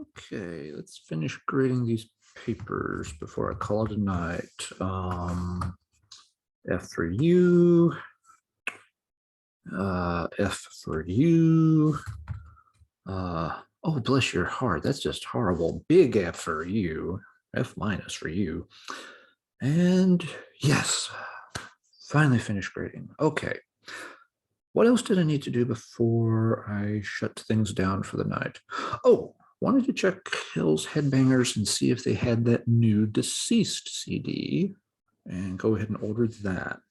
Okay, let's finish grading these papers before I call it a night. F for you. F for you. Oh, bless your heart. That's just horrible. Big F for you. F minus for you. And yes, finally finished grading. Okay. What else did I need to do before I shut things down for the night? Oh, wanted to check Hill's Headbangers and see if they had that new Deceased CD and go ahead and order that.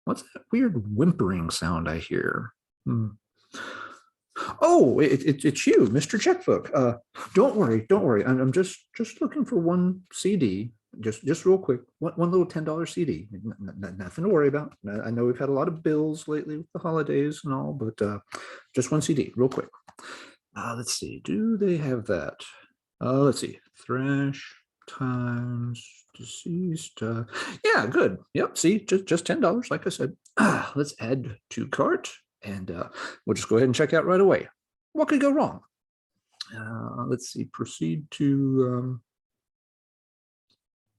What's that weird whimpering sound I hear? Oh, it's you, Mr. Checkbook. Don't worry. I'm just looking for one CD, just real quick, one little $10 CD. Nothing to worry about. I know we've had a lot of bills lately with the holidays and all, but just one CD, real quick. Let's see. Do they have that? Let's see. Thrash times Deceased. Yeah, good. Yep. See, just $10, like I said. Let's add to cart. And we'll just go ahead and check out right away. What could go wrong? Let's see, proceed to,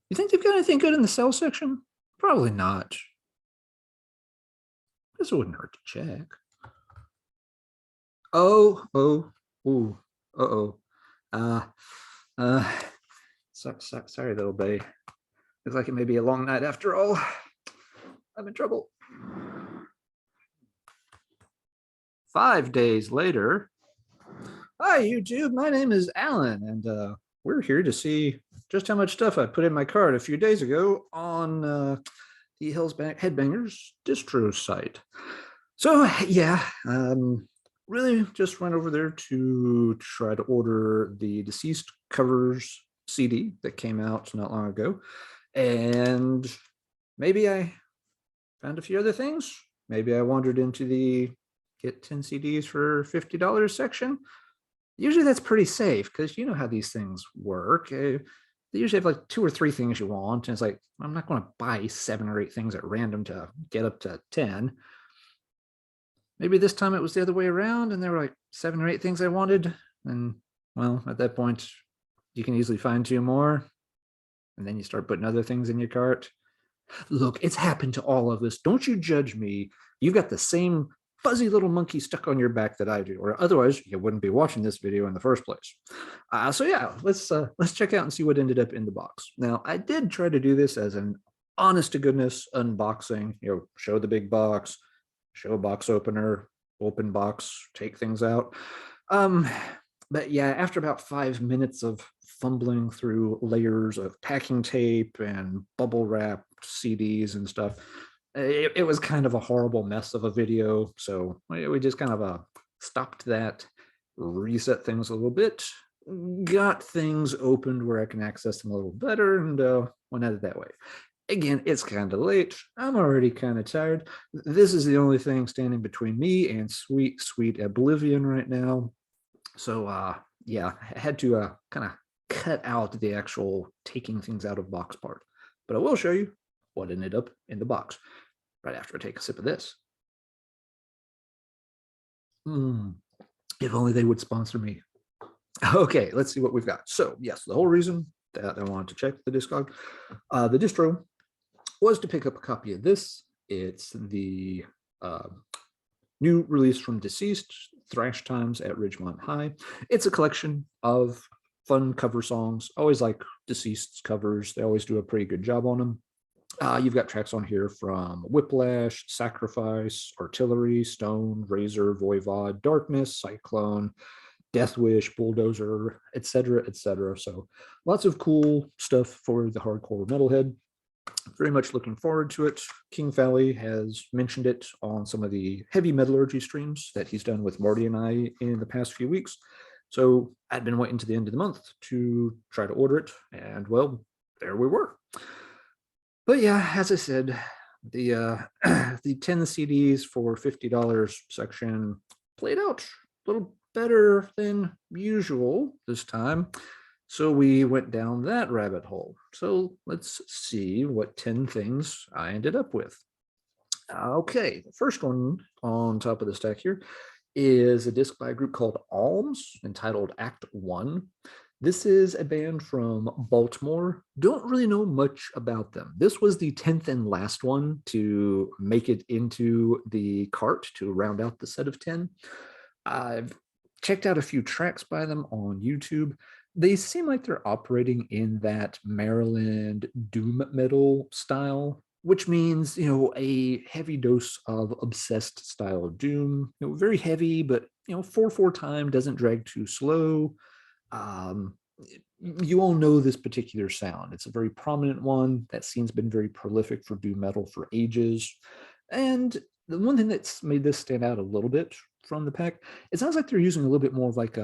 you think they've got anything good in the sell section? Probably not. This wouldn't hurt to check. Sorry, little bae. Looks like it may be a long night after all. I'm in trouble. 5 days later. Hi, YouTube. My name is Alan, and we're here to see just how much stuff I put in my cart a few days ago on the Hills Headbangers distro site. So, yeah, really just went over there to try to order the Deceased Covers CD that came out not long ago. And maybe I found a few other things. Maybe I wandered into the get 10 CDs for $50 section. Usually that's pretty safe because you know how these things work. They usually have like 2 or 3 things you want. And it's like, I'm not going to buy 7 or 8 things at random to get up to 10. Maybe this time it was the other way around and there were like 7 or 8 things I wanted. And well, at that point, you can easily find 2 more. And then you start putting other things in your cart. Look, it's happened to all of us. Don't you judge me. You've got the same fuzzy little monkey stuck on your back that I do, or otherwise you wouldn't be watching this video in the first place. So yeah, let's check out and see what ended up in the box. Now, I did try to do this as an honest to goodness unboxing, show the big box, show a box opener, open box, take things out. But yeah, after about 5 minutes of fumbling through layers of packing tape and bubble wrap CDs and stuff, it was kind of a horrible mess of a video. So we just kind of stopped that, reset things a little bit, got things opened where I can access them a little better, and went at it that way. Again, it's kind of late. I'm already kind of tired. This is the only thing standing between me and sweet, sweet Oblivion right now. So yeah, I had to kind of cut out the actual taking things out of box part. But I will show you what ended up in the box right after I take a sip of this. If only they would sponsor me. Okay, let's see what we've got. So yes, the whole reason that I wanted to check the Discog, the distro, was to pick up a copy of this. It's the new release from Deceased, Thrash Times at Ridgemont High. It's a collection of fun cover songs. I always like Deceased's covers. They always do a pretty good job on them. You've got tracks on here from Whiplash, Sacrifice, Artillery, Stone, Razor, Voivod, Darkness, Cyclone, Death Wish, Bulldozer, etc., etc. So lots of cool stuff for the hardcore metalhead. Very much looking forward to it. King Valley has mentioned it on some of the heavy metallurgy streams that he's done with Marty and I in the past few weeks. So I'd been waiting to the end of the month to try to order it, and well, there we were. But yeah, as I said, the 10 CDs for $50 section played out a little better than usual this time. So we went down that rabbit hole. So let's see what 10 things I ended up with. Okay, the first one on top of the stack here is a disc by a group called Alms entitled Act One. This is a band from Baltimore. Don't really know much about them. This was the 10th and last one to make it into the cart to round out the set of 10. I've checked out a few tracks by them on YouTube. They seem like they're operating in that Maryland doom metal style, which means, a heavy dose of obsessed style doom, very heavy, but, 4/4 time, doesn't drag too slow. Um, you all know this particular sound. It's a very prominent one. That scene's been very prolific for doom metal for ages. And the one thing that's made this stand out a little bit from the pack, it sounds like they're using a little bit more of like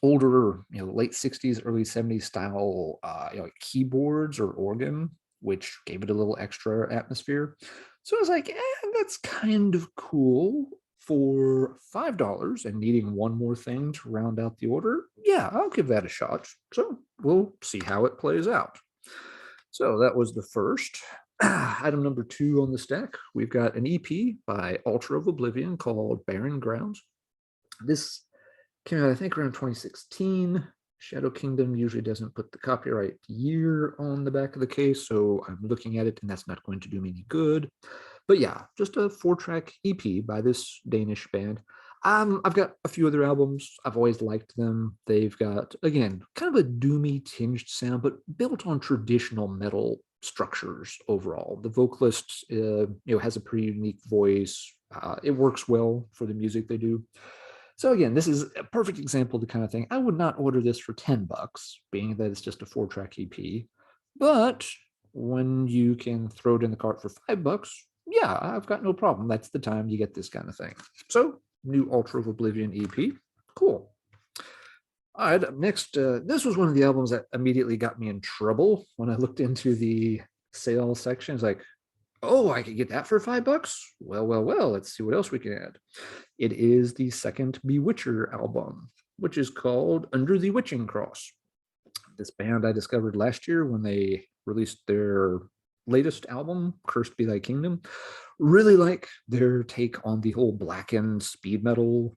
older, late 60s, early 70s style, like keyboards or organ, which gave it a little extra atmosphere. So I was like, that's kind of cool for $5 and needing one more thing to round out the order. Yeah, I'll give that a shot. So we'll see how it plays out. So that was the first. Item number 2 on the stack, we've got an EP by Altar of Oblivion called Barren Grounds. This came out, I think, around 2016. Shadow Kingdom usually doesn't put the copyright year on the back of the case, so I'm looking at it and that's not going to do me any good. But yeah, just a 4-track EP by this Danish band. I've got a few other albums. I've always liked them. They've got, again, kind of a doomy tinged sound, but built on traditional metal structures overall. The vocalist, has a pretty unique voice. It works well for the music they do. So again, this is a perfect example of the kind of thing. I would not order this for $10, being that it's just a 4-track EP. But when you can throw it in the cart for $5, yeah, I've got no problem. That's the time you get this kind of thing. So, new Altar of Oblivion EP. Cool. All right, up next, this was one of the albums that immediately got me in trouble when I looked into the sale section. It's like, oh, I could get that for $5? Well, let's see what else we can add. It is the second Bewitcher album, which is called Under the Witching Cross. This band I discovered last year when they released their latest album, Cursed Be Thy Kingdom. Really like their take on the whole blackened speed metal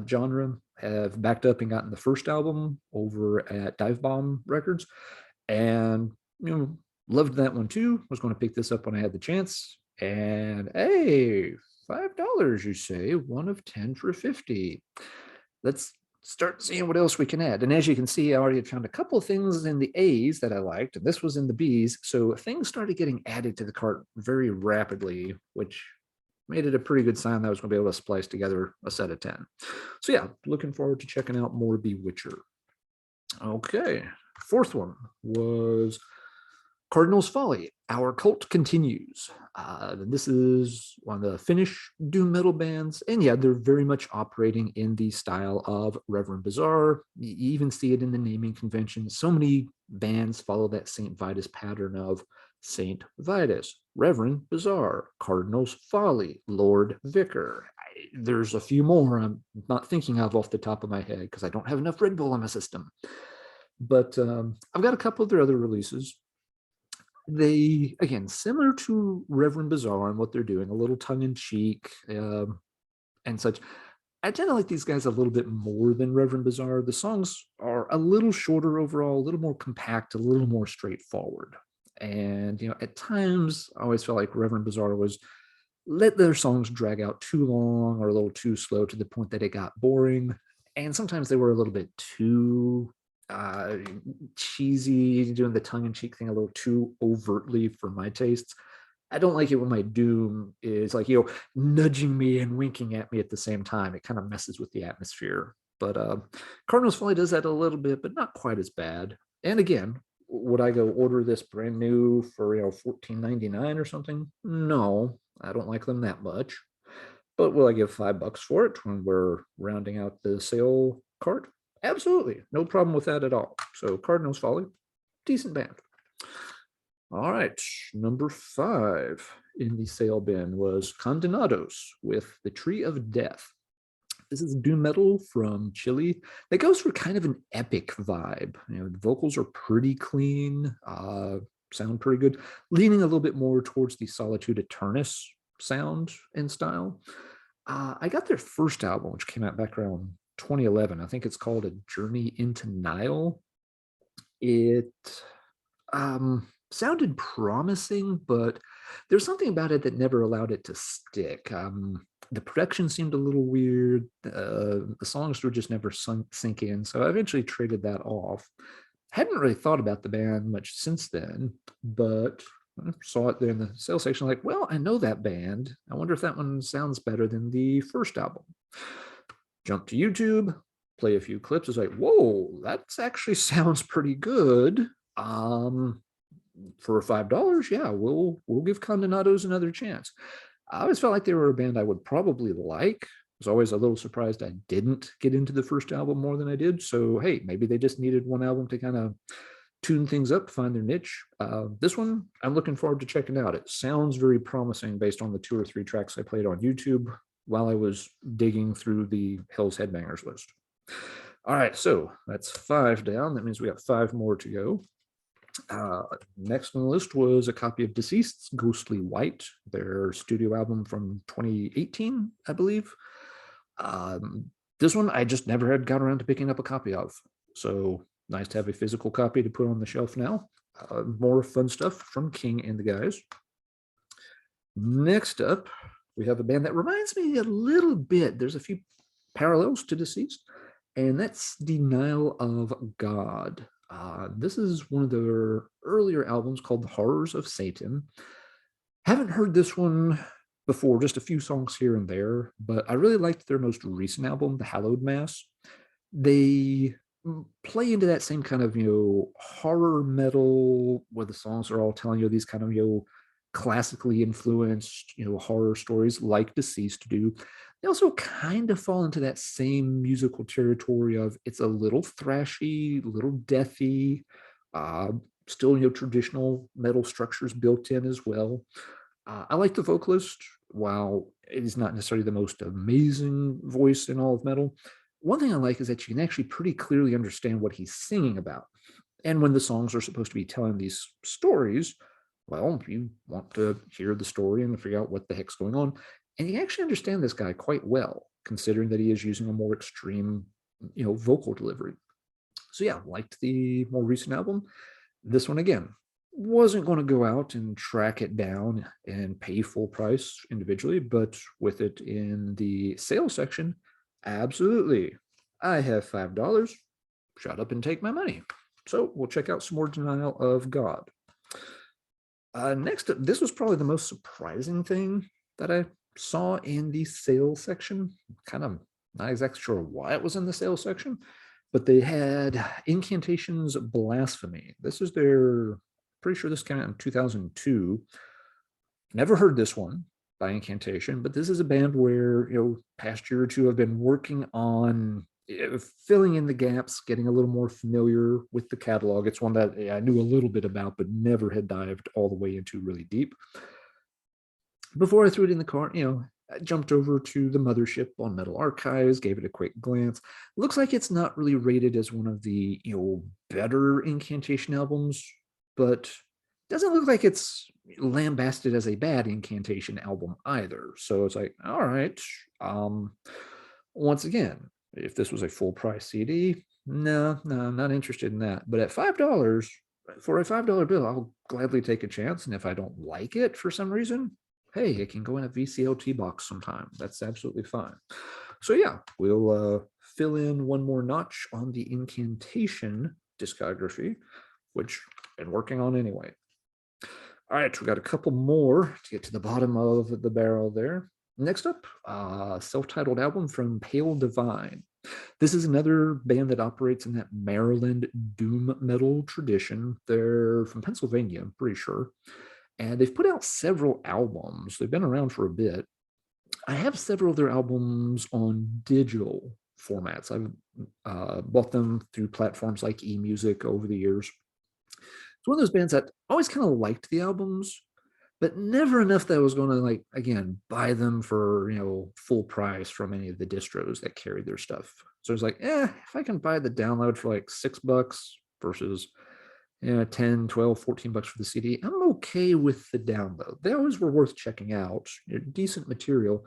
genre. Have backed up and gotten the first album over at Dive Bomb Records, and loved that one too. Was going to pick this up when I had the chance, and hey, $5, you say? One of 10 for 50. Let's start seeing what else we can add. And as you can see, I already had found a couple of things in the A's that I liked, and this was in the B's. So things started getting added to the cart very rapidly, which made it a pretty good sign that I was going to be able to splice together a set of 10. So yeah, looking forward to checking out more Bewitcher. Okay, fourth one was Cardinals Folly, Our Cult Continues. This is one of the Finnish doom metal bands, and yeah, they're very much operating in the style of Reverend Bizarre. You even see it in the naming convention. So many bands follow that St. Vitus pattern of St. Vitus, Reverend Bizarre, Cardinals Folly, Lord Vicar. There's a few more I'm not thinking of off the top of my head because I don't have enough Red Bull in my system. But I've got a couple of their other releases. They, again, similar to Reverend Bizarre and what they're doing, a little tongue-in-cheek and such. I tend to like these guys a little bit more than Reverend Bizarre. The songs are a little shorter overall, a little more compact, a little more straightforward. And, at times, I always felt like Reverend Bizarre was let their songs drag out too long or a little too slow to the point that it got boring. And sometimes they were a little bit too cheesy, doing the tongue-in-cheek thing a little too overtly for my tastes. I don't like it when my doom is like, nudging me and winking at me at the same time. It kind of messes with the atmosphere. But Cardinals Folly does that a little bit, but not quite as bad. And again, would I go order this brand new for $14.99 or something? No, I don't like them that much. But will I give $5 for it when we're rounding out the sale cart? Absolutely, no problem with that at all. So Cardinals Folly, decent band. All right, number 5 in the sale bin was Condonatos with The Tree of Death. This is doom metal from Chile. That goes for kind of an epic vibe. The vocals are pretty clean, sound pretty good, leaning a little bit more towards the Solitude Eternus sound and style. I got their first album, which came out back around 2011. I think it's called A Journey into Nile. It sounded promising, but there's something about it that never allowed it to stick. The production seemed a little weird. The songs were just never sink in. So I eventually traded that off. Hadn't really thought about the band much since then, but I saw it there in the sales section. Like, well, I know that band. I wonder if that one sounds better than the first album. Jump to YouTube, play a few clips. It's like, whoa, that actually sounds pretty good. For $5, yeah, we'll give Condonatos another chance. I always felt like they were a band I would probably like. I was always a little surprised I didn't get into the first album more than I did. So hey, maybe they just needed one album to kind of tune things up, find their niche. This one, I'm looking forward to checking out. It sounds very promising based on the 2 or 3 tracks I played on YouTube while I was digging through the Hell's Headbangers list. All right, so that's 5 down. That means we got 5 more to go. Next on the list was a copy of Deceased's Ghostly White, their studio album from 2018, I believe. This one I just never had got around to picking up a copy of. So nice to have a physical copy to put on the shelf now. More fun stuff from King and the guys. Next up, we have a band that reminds me a little bit. There's a few parallels to Deceased, and that's Denial of God. This is one of their earlier albums called The Horrors of Satan. Haven't heard this one before, just a few songs here and there, but I really liked their most recent album, The Hallowed Mass. They play into that same kind of, horror metal where the songs are all telling you these kind of, classically influenced, horror stories like Deceased do. They also kind of fall into that same musical territory of it's a little thrashy, little deathy, still, traditional metal structures built in as well. I like the vocalist. While it is not necessarily the most amazing voice in all of metal, one thing I like is that you can actually pretty clearly understand what he's singing about. And when the songs are supposed to be telling these stories, well, you want to hear the story and figure out what the heck's going on. And you actually understand this guy quite well, considering that he is using a more extreme, vocal delivery. So yeah, liked the more recent album. This one again, wasn't going to go out and track it down and pay full price individually, but with it in the sales section, absolutely. I have $5. Shut up and take my money. So we'll check out some more Denial of God. Next, this was probably the most surprising thing that I saw in the sales section. Kind of not exactly sure why it was in the sales section, but they had Incantations Blasphemy. This is their, pretty sure this came out in 2002. Never heard this one by Incantation, but this is a band where, past year or two I've been working on filling in the gaps, getting a little more familiar with the catalog. It's one that I knew a little bit about, but never had dived all the way into really deep. Before I threw it in the cart, I jumped over to the mothership on Metal Archives, gave it a quick glance. Looks like it's not really rated as one of the, better Incantation albums, but doesn't look like it's lambasted as a bad Incantation album either. So it's like, all right. Once again, if this was a full price CD, no, I'm not interested in that. But at $5, for a $5 bill, I'll gladly take a chance. And if I don't like it for some reason, hey, it can go in a VCLT box sometime. That's absolutely fine. So yeah, we'll fill in one more notch on the Incantation discography, which I've been working on anyway. All right, we got a couple more to get to the bottom of the barrel there. Next up, self-titled album from Pale Divine. This is another band that operates in that Maryland doom metal tradition. They're from Pennsylvania, I'm pretty sure. And they've put out several albums. They've been around for a bit. I have several of their albums on digital formats. I've bought them through platforms like eMusic over the years. It's one of those bands that always kind of liked the albums, but never enough that I was going to, again, buy them for, full price from any of the distros that carried their stuff. So I was like, if I can buy the download for like $6 versus 10, 12, $14 for the CD, I'm okay with the download. They always were worth checking out. Decent material.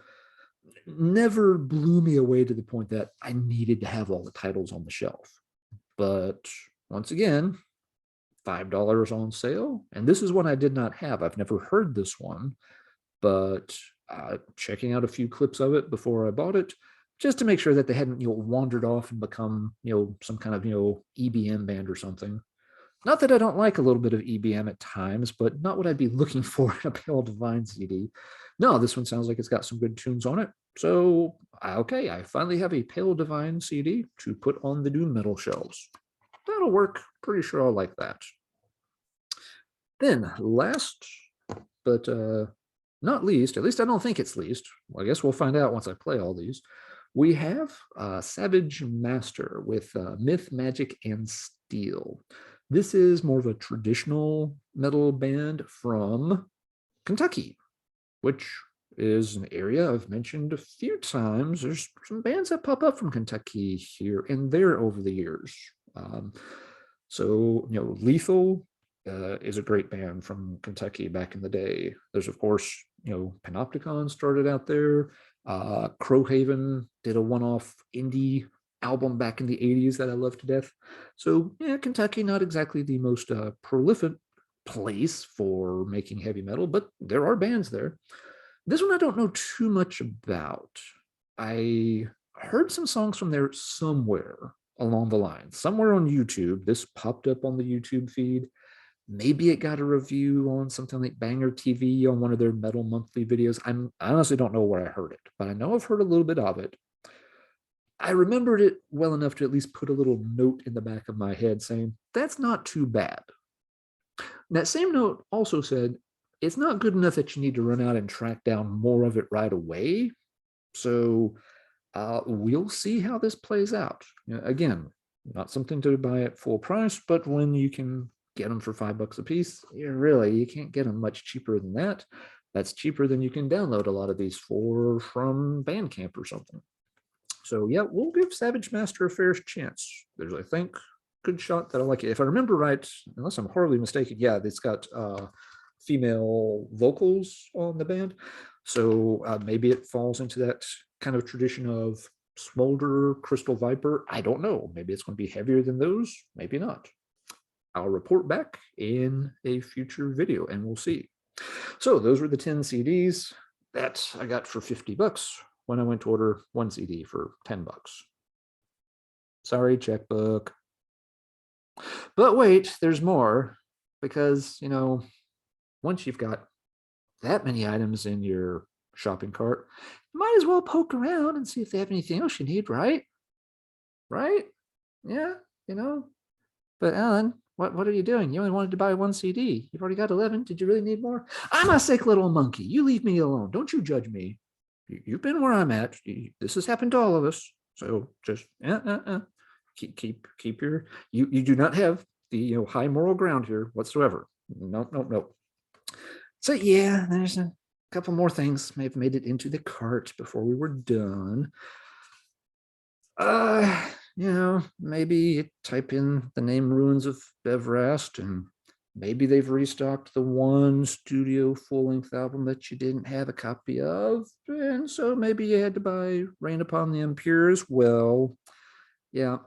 never blew me away to the point that I needed to have all the titles on the shelf. But once again, $5 on sale. And this is one I did not have. I've never heard this one, but checking out a few clips of it before I bought it, just to make sure that they hadn't, wandered off and become, some kind of, EBM band or something. Not that I don't like a little bit of EBM at times, but not what I'd be looking for in a Pale Divine CD. No, this one sounds like it's got some good tunes on it. So, okay, I finally have a Pale Divine CD to put on the doom metal shelves. That'll work. Pretty sure I'll like that. Then, last but not least, at least I don't think it's least. Well, I guess we'll find out once I play all these. We have Savage Master with Myth, Magic, and Steel. This is more of a traditional metal band from Kentucky, which is an area I've mentioned a few times. There's some bands that pop up from Kentucky here and there over the years. So, Lethal is a great band from Kentucky back in the day. There's, of course, Panopticon started out there. Crowhaven did a one-off indie album back in the 80s that I love to death. So, yeah, Kentucky, not exactly the most prolific place for making heavy metal, but there are bands there. This one I don't know too much about. I heard some songs from there somewhere along the line. Somewhere on YouTube, this popped up on the YouTube feed. Maybe it got a review on something like Banger TV on one of their Metal Monthly videos. I honestly don't know where I heard it, but I know I've heard a little bit of it. I remembered it well enough to at least put a little note in the back of my head saying, that's not too bad. That same note also said, it's not good enough that you need to run out and track down more of it right away. So we'll see how this plays out. Again, not something to buy at full price, but when you can get them for $5 a piece, you can't get them much cheaper than that. That's cheaper than you can download a lot of these from Bandcamp or something. So yeah, we'll give Savage Master a fair chance. There's, I think, good shot that I like it. If I remember right, unless I'm horribly mistaken, yeah, it's got female vocals on the band. So maybe it falls into that kind of tradition of Smolder, Crystal Viper. I don't know. Maybe it's going to be heavier than those. Maybe not. I'll report back in a future video and we'll see. So those were the 10 CDs that I got for $50 when I went to order one CD for $10. Sorry, checkbook. But wait, there's more, because, once you've got that many items in your shopping cart, you might as well poke around and see if they have anything else you need, right? Right? Yeah, But Alan, what are you doing? You only wanted to buy one CD. You've already got 11. Did you really need more? I'm a sick little monkey. You leave me alone. Don't you judge me. You've been where I'm at. This has happened to all of us. So just keep your, you do not have the high moral ground here whatsoever. Nope. So yeah, there's a couple more things may have made it into the cart before we were done. Maybe type in the name Ruins of Bevrast, and maybe they've restocked the one studio full-length album that you didn't have a copy of, and so maybe you had to buy Rain Upon the Impure as well. Yeah,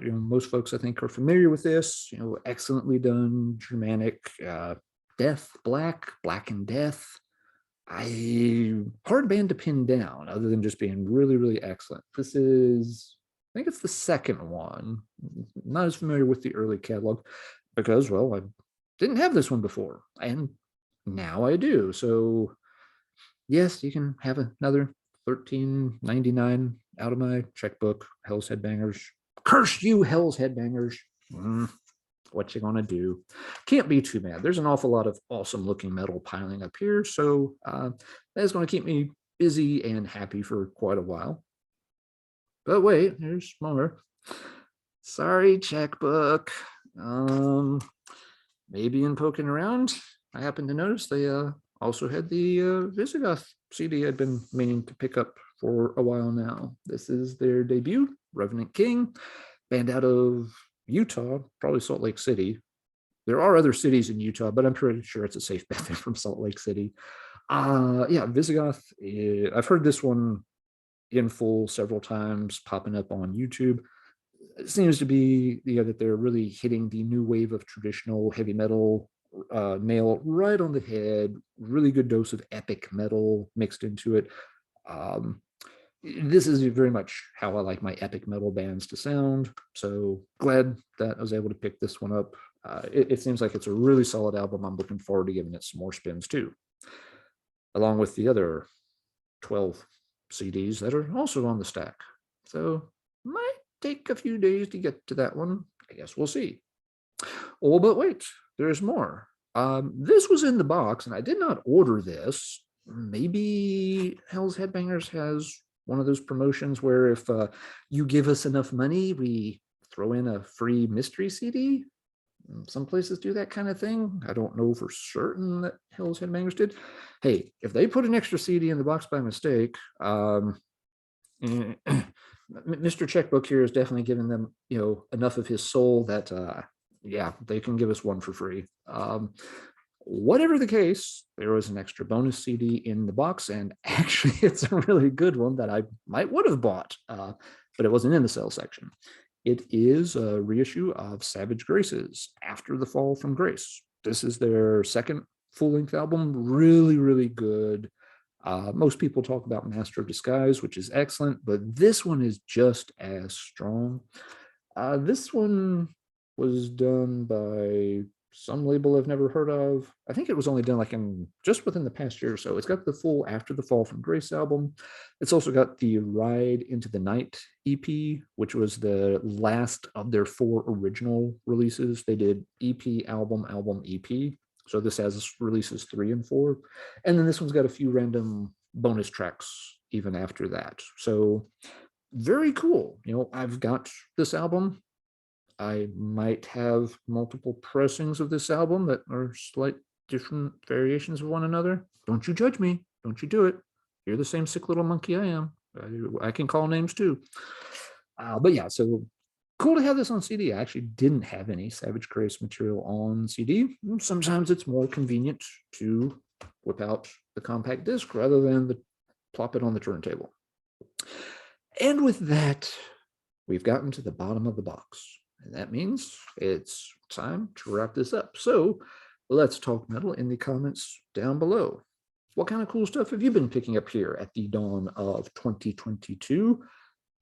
most folks I think are familiar with this. Excellently done Germanic death, black and death. Hard band to pin down, other than just being really, really excellent. This is, I think it's the second one. Not as familiar with the early catalog because, well, I didn't have this one before, and now I do. So yes, you can have another $13.99 out of my checkbook. Hell's Headbangers. Curse you, Hell's Headbangers. What you gonna do? Can't be too bad. There's an awful lot of awesome looking metal piling up here, so that is going to keep me busy and happy for quite a while. But wait, there's more. Sorry, checkbook. Maybe in poking around, I happened to notice they also had the Visigoth CD I'd been meaning to pick up for a while now. This is their debut, Revenant King, band out of Utah, probably Salt Lake City. There are other cities in Utah, but I'm pretty sure it's a safe bet from Salt Lake City. Yeah, Visigoth. I've heard this one in full several times, popping up on YouTube. It seems to be that they're really hitting the new wave of traditional heavy metal nail right on the head. Really good dose of epic metal mixed into it. Um, this is very much how I like my epic metal bands to sound. So glad that I was able to pick this one up. It seems like it's a really solid album. I'm looking forward to giving it some more spins too, along with the other 12 CDs that are also on the stack. So might take a few days to get to that one. I guess we'll see. Oh, but wait, there's more. This was in the box, and I did not order this. Maybe Hell's Headbangers has one of those promotions where if you give us enough money, we throw in a free mystery CD. Some places do that kind of thing. I don't know for certain that Hell's Headbangers did. Hey, if they put an extra CD in the box by mistake, Mr. Checkbook here is definitely giving them, enough of his soul that, yeah, they can give us one for free. Whatever the case, there was an extra bonus CD in the box, and actually, it's a really good one that I would have bought, but it wasn't in the sale section. It is a reissue of Savage Grace's After the Fall from Grace. This is their second full-length album. Really, really good. Most people talk about Master of Disguise, which is excellent, but this one is just as strong. This one was done by some label I've never heard of. I think it was only done like just within the past year or so. It's got the full After the Fall from Grace album. It's also got the Ride into the Night EP, which was the last of their 4 original releases. They did EP, album, EP. So this has releases 3 and 4. And then this one's got a few random bonus tracks even after that. So very cool. I've got this album. I might have multiple pressings of this album that are slight different variations of one another. Don't you judge me. Don't you do it. You're the same sick little monkey I am. I can call names too. But yeah, so cool to have this on CD. I actually didn't have any Savage Grace material on CD. Sometimes it's more convenient to whip out the compact disc rather than plop it on the turntable. And with that, we've gotten to the bottom of the box. And that means it's time to wrap this up. So let's talk metal in the comments down below. What kind of cool stuff have you been picking up here at the dawn of 2022?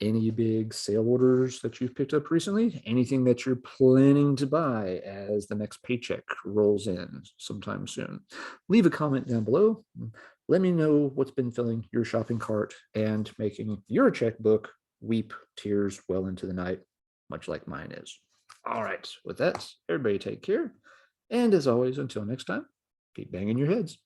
Any big sale orders that you've picked up recently? Anything that you're planning to buy as the next paycheck rolls in sometime soon? Leave a comment down below. Let me know what's been filling your shopping cart and making your checkbook weep tears well into the night, much like mine is. All right, with that, everybody take care. And as always, until next time, keep banging your heads.